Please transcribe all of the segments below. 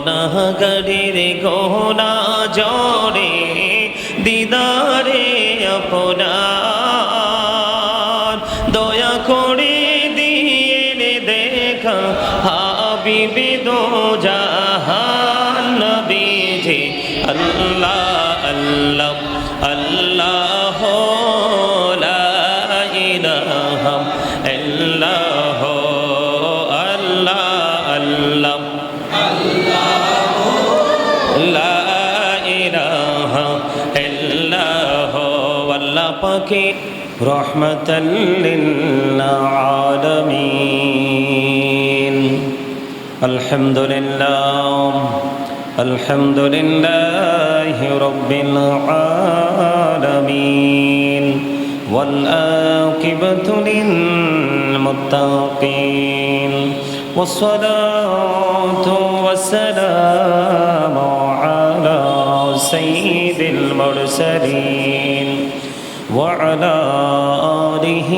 গুনাহগারের গোনা জড়ে দিদারে আপনার দয়া করে দিয়ে দেখা হাবিবে দো জাহান নবীজি আল্লাহ আল্লাহ আল্লাহ লা ইলাহা ইল্লাল্লাহ আল্লাহ আল্লাহ লা ইলাহা ইল্লাল্লাহ আল্লাহ পাকে রহমাতাল লিল আলামিন আলহামদুলিল্লাহ আলহামদুলিল্লাহি রাব্বিল আলামিন ওয়াল আকিবাতু লিল মুত্তাকিন والصلاة والسلام على سيد المرسلين وعلى آله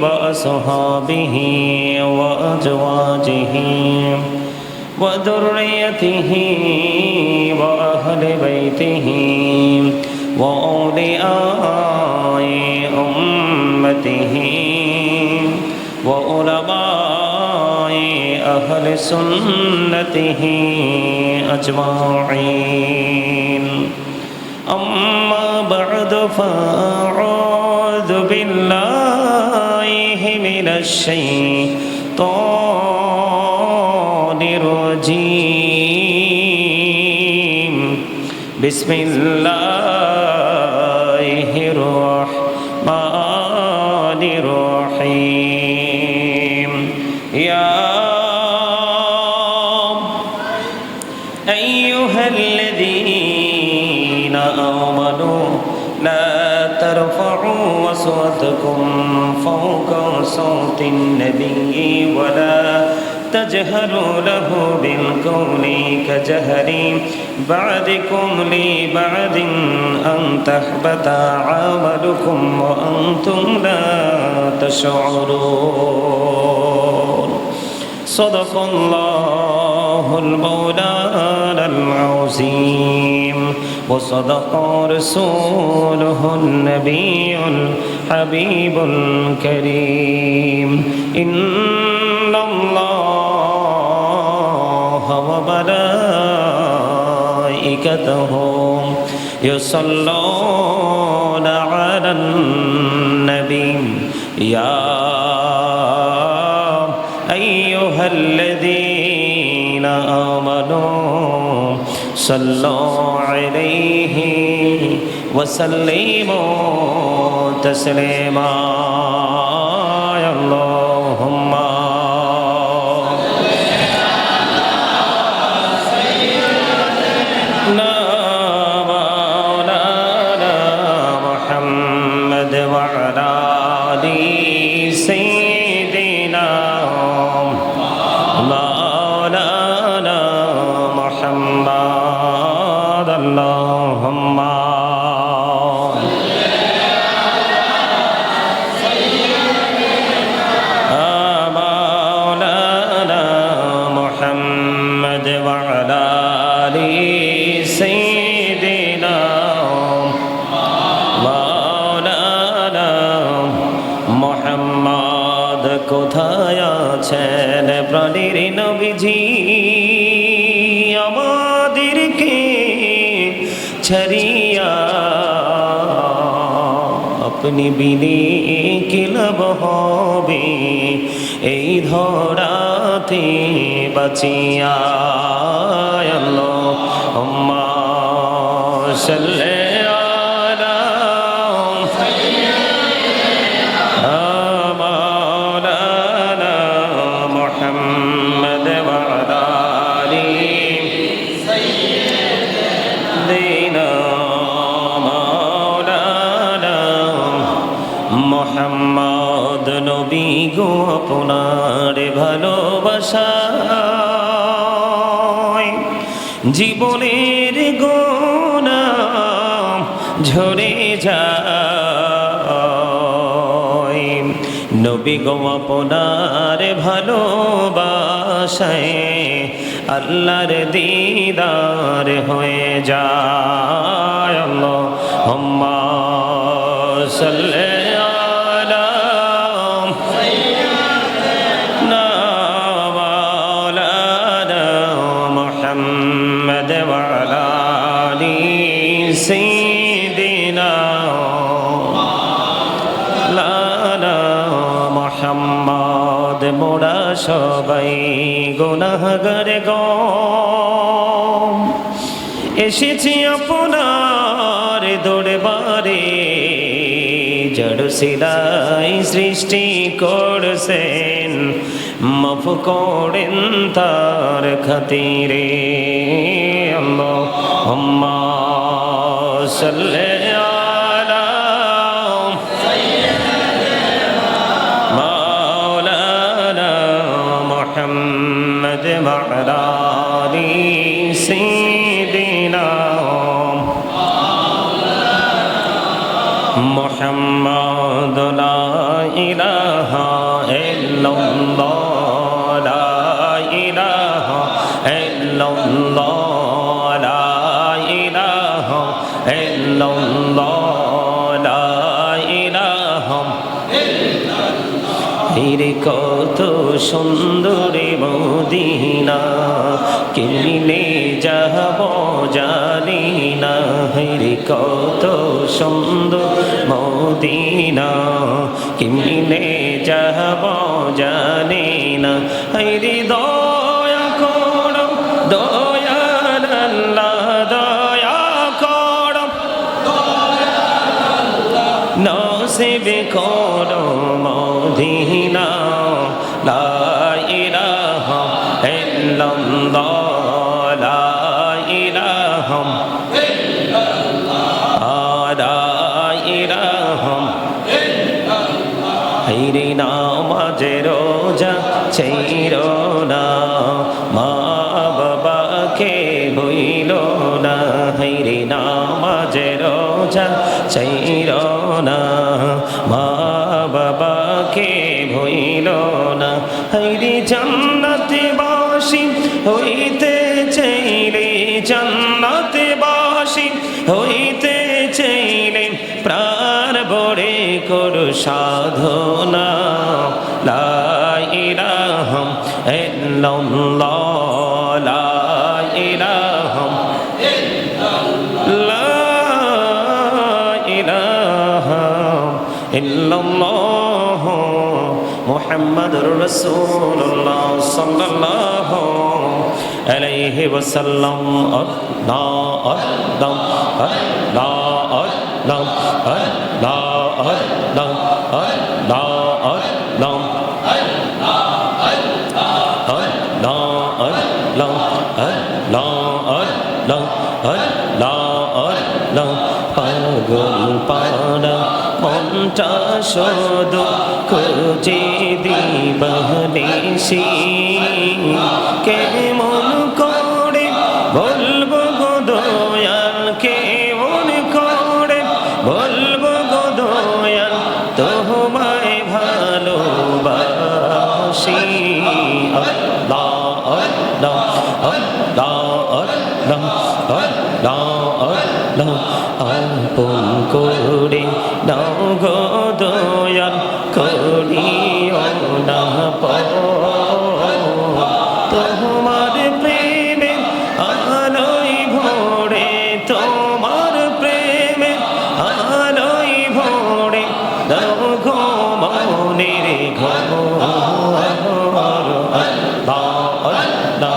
وأصحابه وأزواجه وذريته وأهل بيته وأولياء أمته وعلماء أهل سنته أجمعين أما بعد فأعوذ بالله من الشيطان الرجيم بسم الله الرحمن الرحيم يا أيها الذين آمنوا لا ترفعوا أصواتكم فوق صوت النبي ولا تجهروا له بالقول كجهر بعضكم لبعض أن تحبط أعمالكم وأنتم لا تشعرون صدق الله المولانا العظيم وصدق رسوله النبي الحبيب الكريم إن الله وملائكته يصلون على النبي يا أيها الذين آمنوا صلوا عليه وسلموا تسليما اللهم مولانا محمد وعلى آل سيدنا مولانا محمد اللهم مولانا محمد وعلى آل سيدنا مولانا محمد কোথায় আছেন প্রাণের নবীজি আমাদেরকে ছাড়িয়া আপনি বিনে কি লাভ হবে এই ধরাতে বাঁচিয়া আল্লাহুম্মা সাল্লি মোহাম্মদ নবী গো আপনার ভালোবাসায় জীবনের গোনা ঝরে যায় নবী গো আপনার ভালোবাসায় আশায় আল্লাহর দিদার হয়ে যায় আল্লাহুম্মা সাল্লি আলা সাইয়্যিদিনা মাওলানা মুহাম্মদ ওয়া আলা আলি সাইয়্যিদিনা মোহাম্মদ মোরা সবাই গুনাহগার গো এসেছি আপনার দরবারে জড় সিলাই সৃষ্টি করছেন মাফ করেন তার খাতিরে আল্লাহুম্মা সাল্লি محمد وعلى آل سيدنا محمد لا إله إلا الله لا إله إلا الله لا إله إلا الله لا إله হিরে কত সুন্দরী মদিনা কেমনে যাব জানি না হিরে কত সুন্দর মদিনা কেমনে যাব জানি না হিরে দয়া করো দয়াল আল্লাহ দয়া করো নসিব করো মদিনা লা ইলাহা ইল্লাল্লাহ লা ইলাহা ইল্লাল্লাহ লা ইলাহা ইল্লাল্লাহ হায়রে নামাজে রোজা ছাইরো না মা বাবাকে ভুইলো না হায়রে নামাজে রোজা ছাইরো না মা বাবাকে ভুইল না হায়রে জান্নাতে বাসী হইতে চাইলে জান্নাতে বাসী হইতে চাইলে প্রাণ ভরে করো সাধনা লা ইলাহা ইল্লাল্লাহ লা ইলাহা ইল্লাল্লাহ মুহাম্মাদুর রাসূলুল্লাহ সাল্লাল্লাহু আলাইহি ওয়াসাল্লাম আল্লাহ আল্লাহ আল্লাহ আল্লাহ আল্লাহ আল্লাহ আল্লাহ আল্লাহ পাগল পাড়া মনটা শুধু খুঁজে দিবানিশি কেমন করে বলবো গো দয়াল কেমন করে বলবো গো দয়াল তোমায় ভালোবাসি আল্লাহ আল্লাহ আল্লাহ আল্লাহ আল্লাহ আল্লাহ আপন করে নাও গো দয়াল করিও না তোমার প্রেমে আলোয় ভরে তোমার প্রেমে আলোয় ভরে দাও গো মনের ঘর আল্লাহ আল্লাহ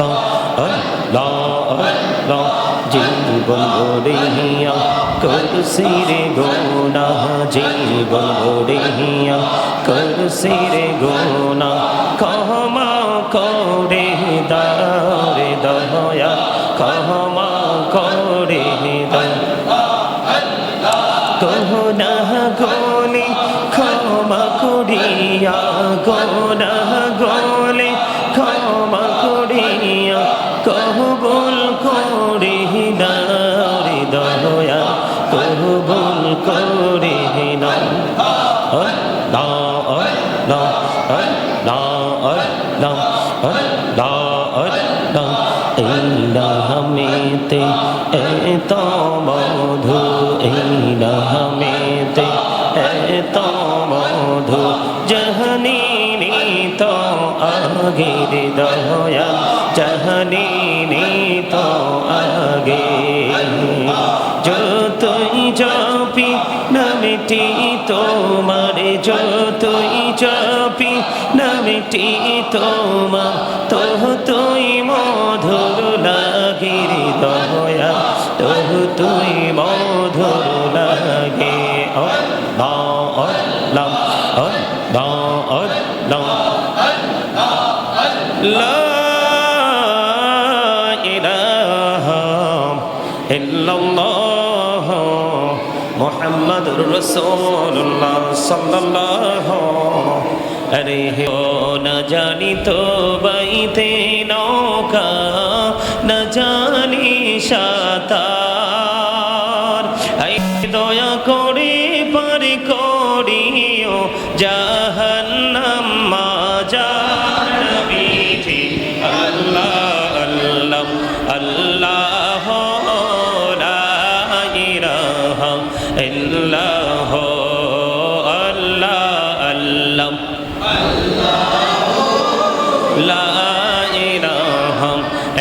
আল্লাহ আল্লাহ জীবন গড়িয়া করছি রে গোনা জীবন গড়িয়া করছি রে গোনা ক্ষমা করে দাও রে দয়া ক্ষমা করে গোনা গলি ক্ষমা করিয়া গোনা গলি ক্ষমা করিয়া কবুল করে দাও রে দয়া কবুল করে দাও আল্লাহ আল্লাহ আল্লাহ আল্লাহ আল্লাহ আল্লাহ এই নামেতে এত মধু এই নামেতে এত মধু জাহানি তো আগের দয়া জাহানি তো আগে যতই জপি নামটি তোমার যতই জপি নামটি তোমার তুই মধুর লাগে দয়া তুই মধুর লাগে আল্লাহ আল্লাহ আল্লাহ আল্লাহ লা ইলাহা ইল্লাল্লাহ মুহাম্মাদুর রাসূলুল্লাহ সাল্লাল্লাহু আলাইহি না জানি তো বাইতে নৌকা না জানি সাঁতার এই দয়া করে পার করিও জাহান্নাম মাজার নবীজি আল্লাহ আল্লাহ আল্লাহ লা ইলাহা ইল্লাল্লাহ আল্লাহ আল্লাহ লা ইলাহা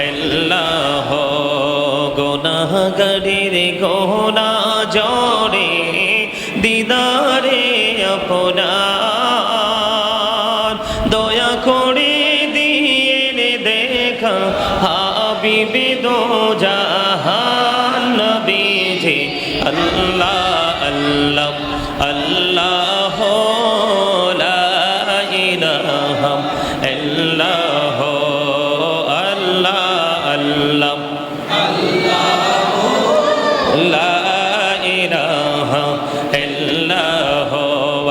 ইল্লাল্লাহ গুনাহগারের গোনা জড়ে দিদারে আপনার দয়া করে দিয়ে দেখা হাবিবি দো জাহান নবীজি আল্লাহ আল্লাহ আল্লাহ লা ইলাহা ইল্লাল্লাহ আল্লাহ আল্লাহ লা ইলাহা ইল্লাল্লাহ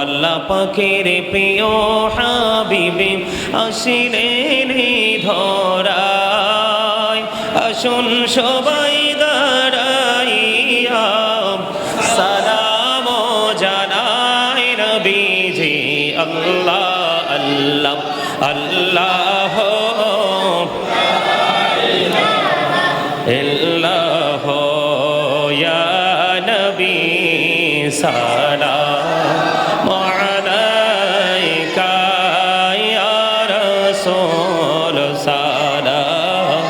আল্লাহ পাকের প্রিয় হাবিবে আসিলেন ধরায় আসুন সবাই দাঁড়াইয়া সালাম জানাই নবীজি আল্লাহ আল্লাহ আল্লাহ ইল্লাল্লাহ ইয়া নবী সালাম আলাইকা ইয়া রাসূল সালাম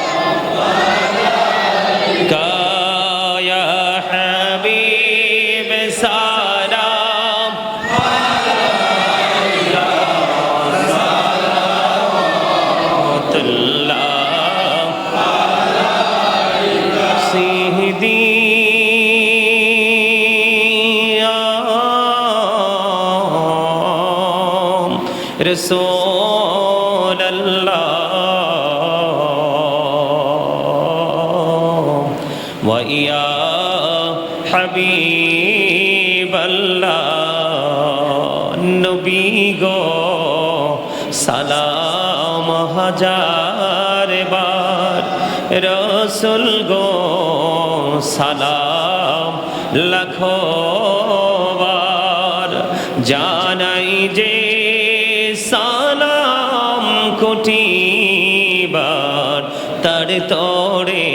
আলাইকা ইয়া হাবিব সালাম আলাইকা সালাতুল্লাহ আলাইকা সিহদি رسول الله ويا حبيب الله নবী গো সালাম হাজার বার রসুল গো সালাম লাখো বার জানাই যে সালাম কোটিবার তার তোরে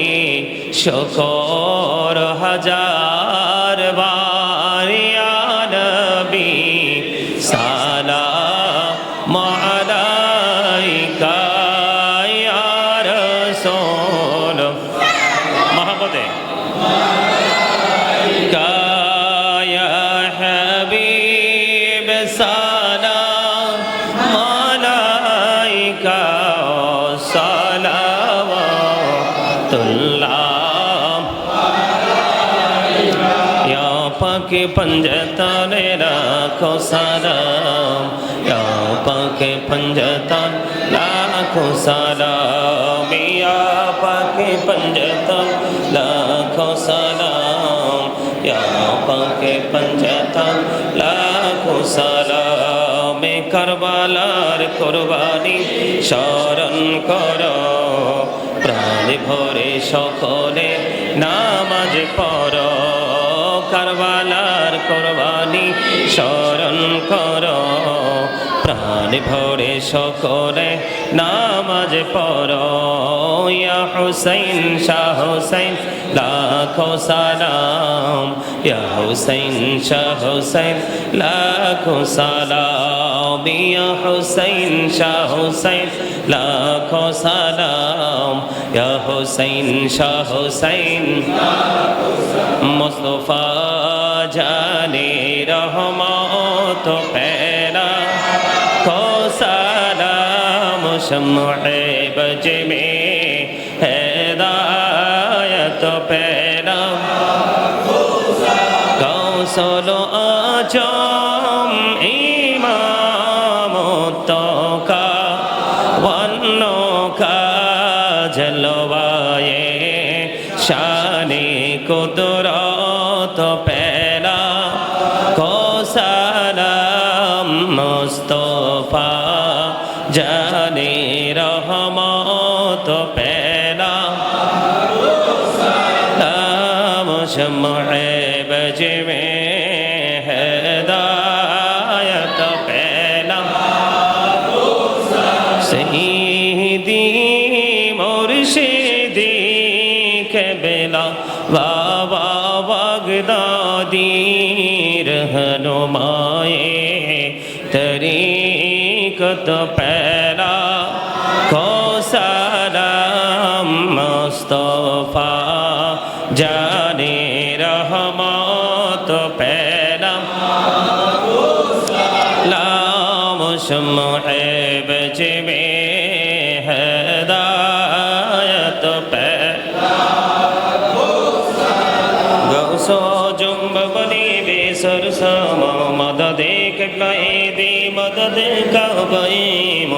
শকর হাজার বার ইয়া নবী সালাম আলাইকা ইয়া রাসূল মহব্বতে আলাইকা ইয়া হাবিব সালাম আলাইকা সালাওয়াতুল্লাহ ইয়া পাকে पंजतने लाखों सलाम या पाके पंजतन लाखों सलाम या पाके पंजतन लाखों सलाम या पाके पंजतन लाखों सलाम करबालार कुरबानी शरण करो प्राण भरे सकले नामाज पढ़ो करबालार कुरबानी शरण करो প্রাণ ভরে সকলে নামাজ পড়ো ইয়া হুসাইন শাহ হুসাইন লাখো সালাম ইয়া হুসাইন শাহ হুসাইন লাখো সালাম ইয়া হুসাইন শাহ হুসাইন লাখো সালাম ইয়া হুসাইন শাহ হুসাইন মুস্তাফা জানে রহমত পেলা को सलाम शम्मे बज में हिदायत पैला कौसलो आजम इमाम तो का वन्नो का जलवाए शानी कुदरत पैला को सलाम मुस्तफा जाने रहमत पैला नाम शम्मे बज में हिदायत पैला सहीदी मुर्शिदी के बेला बाबा बगदादी रहनुमाए तरीक़त पैला को सलाम मुस्तफा जाने रहमत पैला लाम शम्मे बज में हिदायत पैला गौसो जुम्ब बनी बेसर सामा मदद दी मदद काबईम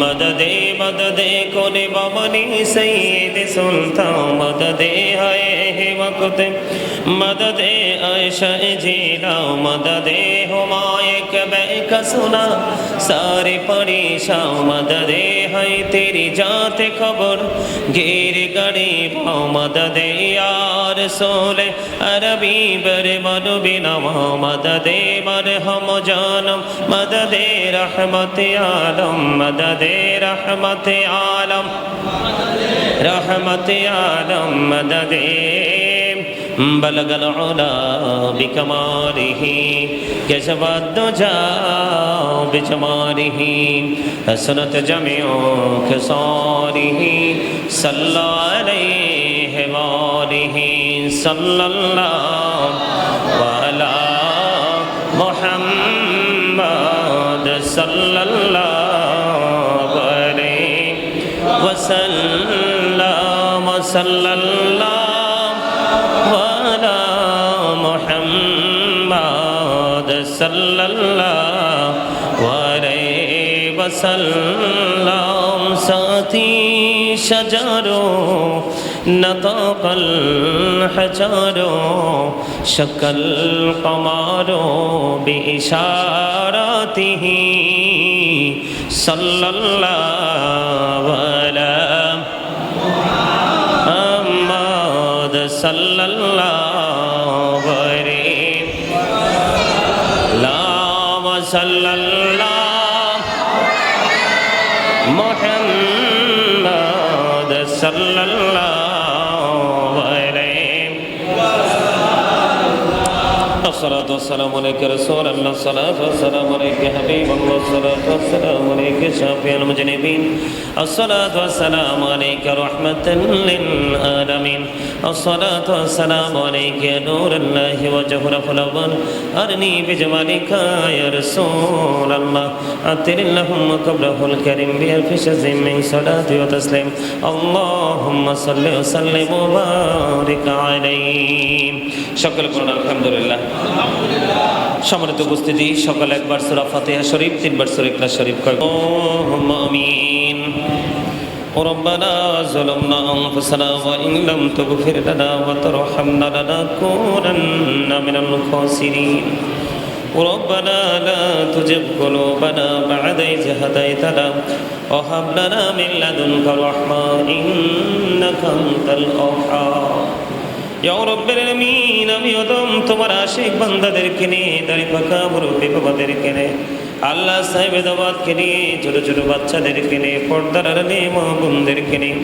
मददे मददे कोने बमनी सईद सुल्तान मददे है वक्त मददे आयशा जीला मददे हुमायक बैक सुना सारे परेशान मददे है तेरी जात खबर गिर गरीब मददे यार सोले अरबी बर मनु बिना मददे मरहम जानम मददे रहमत आलम मददे रहमत आलम रहमत आलम मददे बलगल उला बिकमालिही कशफत दुजा बिजमालिही हसनत जमिउ खसालिही सल्लल्लाहु अलैहि वालिही सल्लल्लाहु अला मुहम्मद सल्लल्लाहु अलैहि वसल्लम सल्लल्लाहु अला मुहम्मद सल्लल्लाहु अलैहि वसल्लम साथी शजरो नताकल हजारो शक्ल कमारो बिइशारतिही सल्लल्लाहु अलैहि मुहम्मद सल्लल्लाहु अलैहि लाम सल्लल्लाहु मुहम्मद सल्लल्लाहु अलैहि الصلاة والسلام عليك رسول الله الصلاة والسلام عليك حبيب الله الصلاة والسلام عليك شافي المذنبين الصلاة والسلام عليك رحمة للعالمين الصلاة والسلام عليك يا نور الله وجهر فلوان أرني بجمالك يا رسول الله أتر اللهم قبله الكريم بألف شز من صلاة وتسليم اللهم صل وسلم وبارك عليه شكرا لكم الحمد لله সম্মানিত উপস্থিতি সকালে একবার সূরা ফাতিহা শরীফ তিনবার সূরা ইখলাস শরীফ কয় আল্লাহুম্মা আমিন ربنا ظلمنا أنفسنا وإن لم تغفر لنا وترحمنا لنكونن من الخاسرين ربنا لا تزغ قلوبنا بعد إذ هديتنا وهب لنا من لدنك رحمة إنك أنت الوهاب या रब्बिल आमीन আমি ওদম তোমার আশিক বান্দাদেরকে নিয়ে দাড়ি পাকা মুরব্বি বাবাদেরকে নিয়ে আল্লাহ সাহেবাবাদকে নিয়ে, ছোট ছোট বাচ্চাদেরকে নিয়ে, পর্দার নিয়ে, মা বোনদেরকে নিয়ে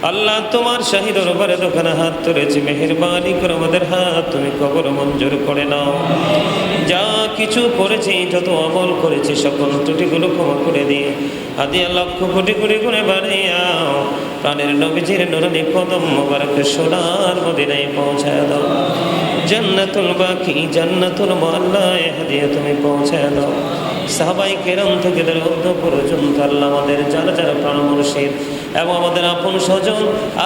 আল্লাহ তোমার শাহী দরবারে দোকানে হাত তুলেছি, মেহেরবানি করে আমাদের হাত তুমি কবর মঞ্জুর করে নাও। যা কিছু করেছি, যত আমল করেছি, সকল ত্রুটিগুলো ক্ষমা করে দিয়ে হাদিয়া লক্ষ কোটি কোটি করে বাড়িয়াও প্রাণের নবীজির নুরানি কদম মোবারক সোনার মদিনায় পৌঁছায় দাও। জান্নাতুল বাকি, জান্নাতুল মুআল্লায় হাদিয়া তুমি পৌঁছায় দাও। সাহাবায়ে কেরাম থেকে দরুদ পর্যন্ত আল্লাহ আমাদের যারা যারা প্রাণ মুর্শিদ এবং আমাদের আপন স্বজন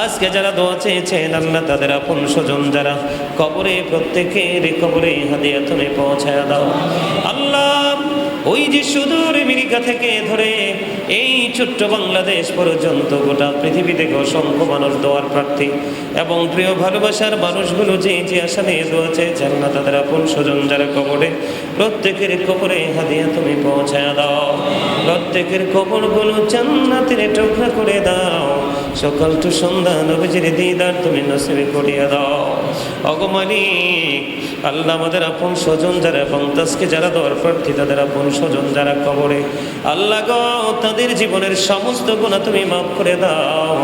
আজকে যারা দোয়া চেয়েছেন আল্লাহ তাদের আপন স্বজন যারা কবরে, প্রত্যেকের কবরে হাদিয়া তুমি পৌঁছায় দাও। আল্লাহ ওই যে সুদূর আমেরিকা থেকে ধরে এই ছোট্ট বাংলাদেশ পর্যন্ত গোটা পৃথিবী থেকে অসংখ্য মানুষ দোয়ার প্রার্থী এবং প্রিয় ভালোবাসার মানুষগুলো যে যে আশা নিয়ে দোয়া চেয়েছে আল্লাহ তাদের আপন স্বজন যারা কবরে, প্রত্যেকের কবরে হাদিয়া তুমি পৌঁছায় দাও। প্রত্যেকের কবরগুলো জান্নাতের টুকরা করে দাও। সকাল টু সন্ধ্যা নবীজির দিদার তুমি নসিব করিয়া দাও। ওগো মালিক আল্লাহ আমাদের আপন স্বজন যারা এবং তাজকে যারা দোয়ার প্রার্থী তাদের আপন স্বজন যারা কবরে, আল্লাহ গো তাদের জীবনের সমস্ত গুনাহ তুমি মাফ করে দাও।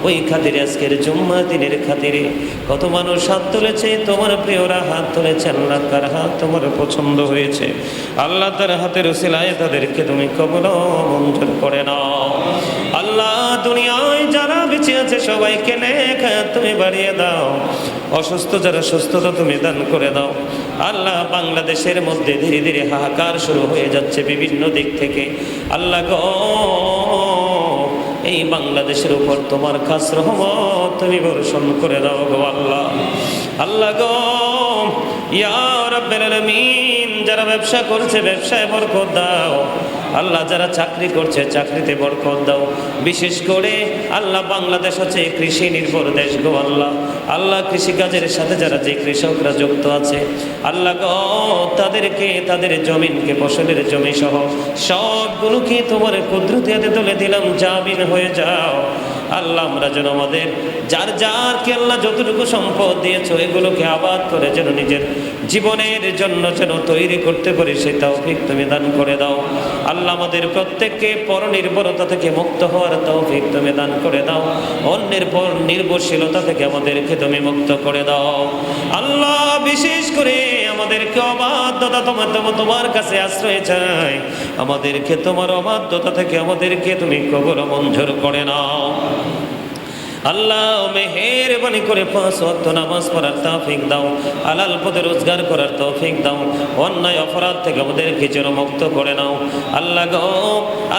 ওই খাতিরে আজকের জুম্মা দিনের খাতিরে কত মানুষ হাত তুলেছে, তোমার প্রিয়রা হাত তুলেছে। আল্লাহ কার হাত তোমার পছন্দ হয়েছে আল্লাহ তার হাতের উসিলায় তাদেরকে তুমি কবুল মঞ্জুর করে নাও। আল্লাহ দুনিয়ায় যারা বেঁচে আছে সবাইকে নেক হায়াত তুমি বাড়িয়ে দাও। অসুস্থ যারা সুস্থতা তুমি দান করে দাও। আল্লাহ বাংলাদেশের মধ্যে ধীরে ধীরে হাহাকার শুরু হয়ে যাচ্ছে বিভিন্ন দিক থেকে। আল্লাহ গো এই বাংলাদেশের উপর তোমার খাস রহমত তুমি বর্ষণ করে দাও গো আল্লাহ। আল্লাহ গো ইয়া রাব্বুল আলামিন যারা ব্যবসা করছে ব্যবসায় বরকত দাও। আল্লাহ যারা চাকরি করছে চাকরিতে বরকত দাও। বিশেষ করে আল্লাহ বাংলাদেশ হচ্ছে কৃষি নির্ভর দেশ গো আল্লাহ। আল্লাহ কৃষিকাজের সাথে যারা যে কৃষকরা যুক্ত আছে আল্লাহ গো তাদেরকে, তাদের জমিনকে, ফসলের জমি সহ সবগুলোকে তোমার কুদরতি হাতে তুলে দিলাম, জামিন হয়ে যাও। আল্লাহ আমরা যেন আমাদের যার যারকে আল্লাহ যতটুকু সম্পদ দিয়েছো এগুলোকে আবাদ করে যেন নিজের জীবনের জন্য যেন তৈরি করতে পারি সেই তৌফিক তুমি দান করে দাও। আল্লাহ আমাদের প্রত্যেককে পরনির্ভরতা থেকে মুক্ত হওয়ার তৌফিক তুমি দান করে দাও। অন্যের পর নির্ভরশীলতা থেকে আমাদেরকে তুমি মুক্ত করে দাও। আল্লাহ বিশেষ করে আমাদেরকে অবাধ্যতা তোমার কাছে আশ্রয় চাই। আমাদেরকে তোমার অবাধ্যতা থেকে আমাদেরকে তুমি কবুল মঞ্জুর করে নাও। আল্লাহ মেহেরবানি করে 5 ওয়াক্ত নামাজ পড়ার তৌফিক দাও। হালাল পথে রোজগার করার তৌফিক দাও। অন্যায় অপরাধ থেকে আমাদেরকে যেন মুক্ত করে নাও। আল্লাহ গো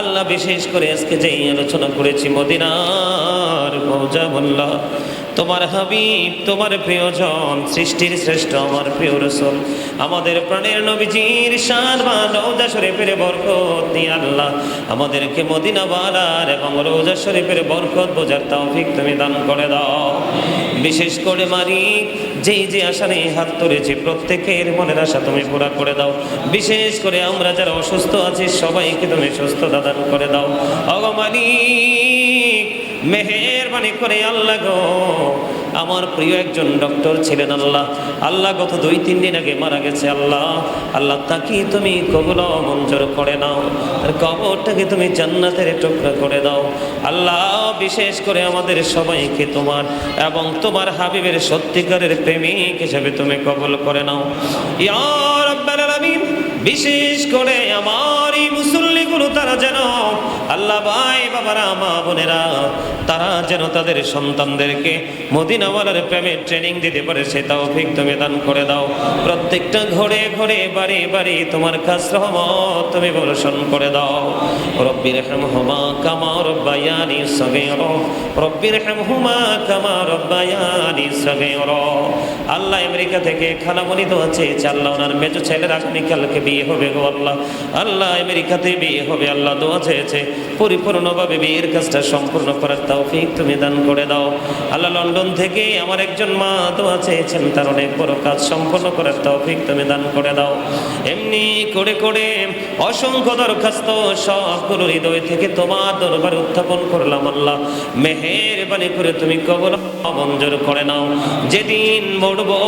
আল্লাহ বিশেষ করে আজকে যেই আলোচনা করেছি মদিনার মৌজা মোল্লা, তোমার হাবিব, তোমার প্রিয়জন, সৃষ্টির শ্রেষ্ঠ আমার প্রিয় রাসূল, আমাদের প্রাণের নবীজির শান বা রওজা শরীফের বরকত নিয়ে আল্লাহ আমাদেরকে মদিনাওয়ালার এবং রওজা শরীফের বরকত বোঝার তৌফিক তুমি দান করে দাও। বিশেষ করে মালিক যেই যে আশা নিয়ে হাত তুলেছি প্রত্যেকের মনের আশা তুমি পুরা করে দাও। বিশেষ করে আমরা যারা অসুস্থ আছি সবাইকে তুমি সুস্থতা দান করে দাও। ওগো মালিক মেহেরবানি করে আল্লাহ গো আমার প্রিয় একজন ডক্টর ছিলেন আল্লাহ, আল্লাহ গত 2-3 দিন আগে মারা গেছে আল্লাহ। আল্লাহ তাকে তুমি কবুল মঞ্জুর করে নাও, আর কবরটাকে তুমি জান্নাতের টুকরা করে দাও। আল্লাহ বিশেষ করে আমাদের সবাইকে তোমার এবং তোমার হাবিবের সত্যিকারের প্রেমিক হিসেবে তুমি কবুল করে নাও ইয়া রাব্বাল আলামিন। বিশেষ করে আমার এই মুসল্লিগুলো তারা যেন আল্লাহ ভাই বাবারা মা বোনেরা তারা যেন তাদের সন্তানদেরকে মদিনাওয়ালার প্রেমের ট্রেনিং দিতে পারে সে তৌফিক তুমি দান করে দাও। প্রত্যেকটা ঘরে ঘরে বাড়ি বাড়ি তোমার খাস রহমত তুমি বর্ষণ করে দাও। রব্বির রহমহুমা কামা রব্বায়ানি সগীরা, রব্বির রহমহুমা কামা রব্বায়ানি সগীরা। আল্লাহ আমেরিকা থেকে খালামণি দোয়া চেয়েছে আল্লাহ ওনার মেজো ছেলের আগামীকালকে বিয়ে হবে গো আল্লাহ। আল্লাহ আমেরিকাতে বিয়ে হবে আল্লাহ দোয়া চেয়েছে পরিপূর্ণভাবে বিয়ের কাজটা সম্পূর্ণ করার তৌফিক তুমি দান করে দাও। আল্লাহ লন্ডন থেকে আমার একজন মা দোয়া চেয়েছেন তার অনেক বড় কাজ সম্পূর্ণ করার তৌফিক তুমি দান করে দাও। এমনি করে করে অসংখ্য দরখাস্ত সবগুলো হৃদয় থেকে তোমার দরবারে উত্থাপন করলাম আল্লাহ। মেহেরবানি করে তুমি কবুল মঞ্জুর করে নাও। যেদিন মরবো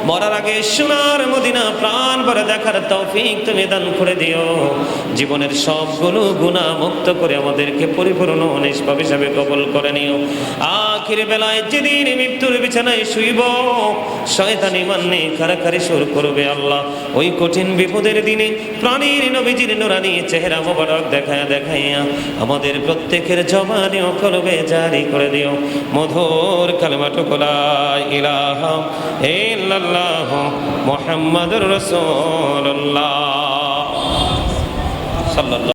মরার আগে সোনার মদিনা প্রাণ ভরে দেখার তৌফিক তুমি দান করে দিও। জীবনের সবগুলো গুনাহ মুক্ত করে আমাদেরকে পরিপূর্ণ নিষ্পাপ হিসাবে কবুল করে নিও। আখির বেলায় যেদিন মৃত্যুর বিছানায় শুইব, শয়তান ঈমান নিয়ে কারাকারি শুরু করবে আল্লাহ, ওই কঠিন বিপদের দিনে প্রাণীর নবীজির নুরানি চেহারা মোবারক দেখায়া দেখাইয়া আমাদের প্রত্যেকের জবানে ও কলবে জারি করে দিও মধুর কালেমাটুকু লা ইলাহা ইল্লাল্লাহ মুহাম্মাদুর রাসূলুল্লাহ সাল্লাল্লাহু